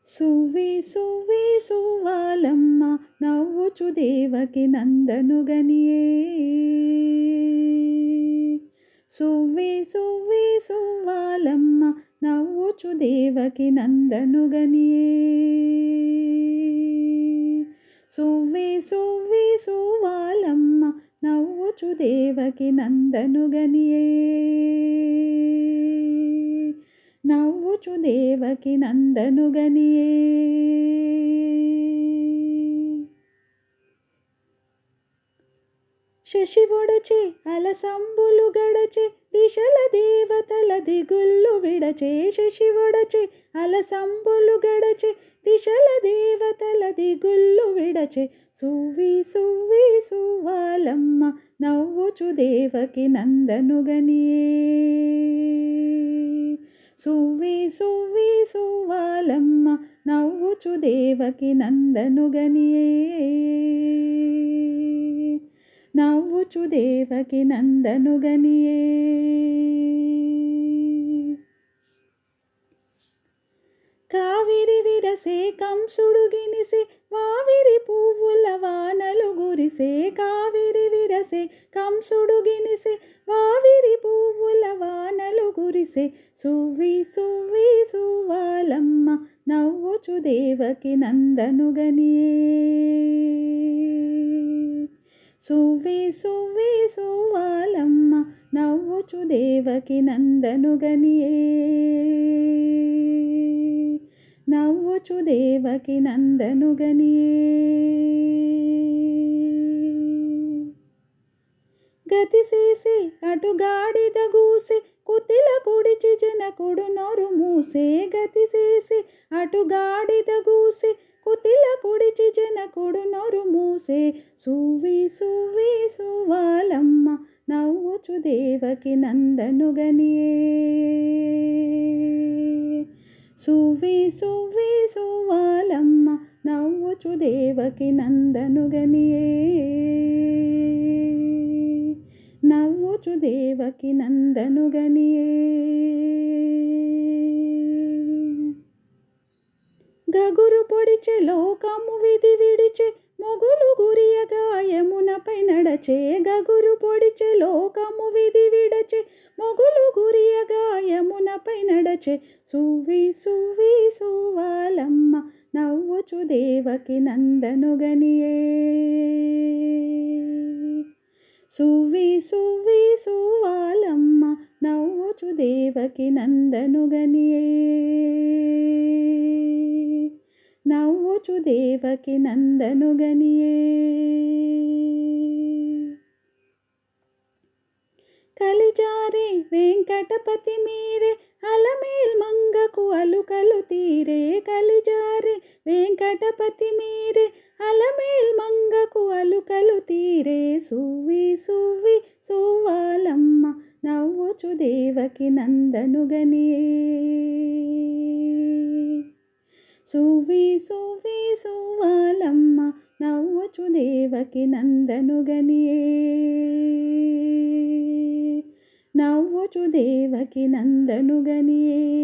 సువ్వి సువ్వి సువ్వాలమ్మ నవ్వుచు దేవకి నందనుగనియే. సువ్వి సువ్వి సువ్వాలమ్మ నవ్వుచు దేవకి నందనుగనియే. సువ్వి సువ్వి సువ్వాలమ్మ నవ్వుచు దేవకి నందనుగనియే. నవ్వుచు దేవకి నందనుగనియే. శశివొడచే అలసంబులు గడచే దిశల దేవతల దిగుళ్ళు విడచే. శశివొడచే అలసంబులు గడచే దిశల దేవతల దిగుళ్ళు విడచే. సువ్వి సువ్వి సువ్వాలమ్మ నవ్వుచు దేవకి నందనుగనియే. సువ్వి సువ్వి సువ్వాలమ్మ నవ్వుచు దేవకి నందనుగనియే. నవ్వుచు దేవకి నందనుగనియే. కావిరి విరసే కంసుడు గినిసే వావిరి పువ్వుల వానలు గురిసే. కావిరి విరసే కంసుడు గినిసే వావిరి పువ్వుల వానలు గురిసే. సువ్వి సువ్వి సువ్వాలమ్మ నవ్వుచు దేవకి నందనుగనియే. సువ్వి సువ్వి సువ్వాలమ్మ నవ్వుచు దేవకి నందనుగనియే. నవ్వుచు దేవకి నందనుగనియే. గతిసేసి అటుగాడిద గూసే కుతిల కుడిచి జనకుడు నోరు మూసే. గతిసేసి అటుగాడిద గూసే కుతిల కుడిచి జనకుడు నోరు మూసే. సువ్వి సువ్వి సువ్వాలమ్మ నవ్వుచు దేవకి నందనుగనియే. సువ్వి సువ్వి సువ్వాలమ్మ నవ్వుచు దేవకి నందనుగనియే. నవ్వుచు దేవకి నందనుగనియే. గగురు పొడిచె లోకము విధి విడిచె మొగులు గురియగా యమునపై నడచే. గగురు పొడిచె లోకము విధి విడచె మొగులు గురియగా యమునపై నడచే. సువ్వి సువ్వి సువ్వాలమ్మ నవ్వుచు దేవకి నందనుగనియే. సువ్వి సువ్వి సువ్వాలమ్మ నవ్వుచు దేవకి నందనుగనియే. నవ్వుచు దేవకి నందనుగనియే. కలిజారే వెంకటపతి మీరే అలమేల్ మంగకు అలుకలు తీరే. కలిజారే వెంకటపతి మీరే అలమేల్ మంగకు అలుకలు తీరే. సువ్వి సువ్వి సువ్వాలమ్మ నవ్వుచు దేవకి నందనుగనియే. సువ్వి సువ్వి సువ్వాలమ్మ నవ్వుచు దేవకి నందనుగనియే. నవ్వుచు దేవకి నందనుగనియే.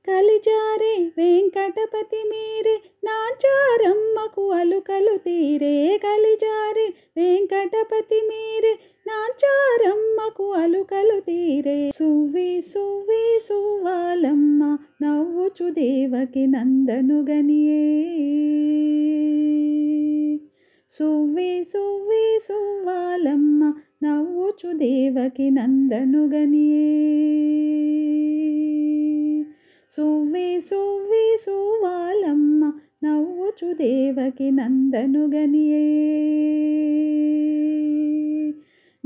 కలిజారే వెంకటపతి మీరే నాచారమ్మకు అలుకలు తీరే. కలిజారే వెంకటపతి మీరే నాచారమ్మకు అలుకలు తీరే. సువ్వి సువ్వి సువ్వాలమ్మ నవ్వుచు దేవకి నందనుగనియే. సువ్వి సువ్వి సువ్వాలమ్మ నవ్వుచు దేవకి నందనుగనియే. సువ్వి సువ్వి సువ్వాలమ్మ నవ్వుచు దేవకి నందనుగనియే.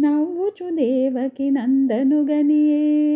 నవ్వుచు దేవకి నందనుగనియే.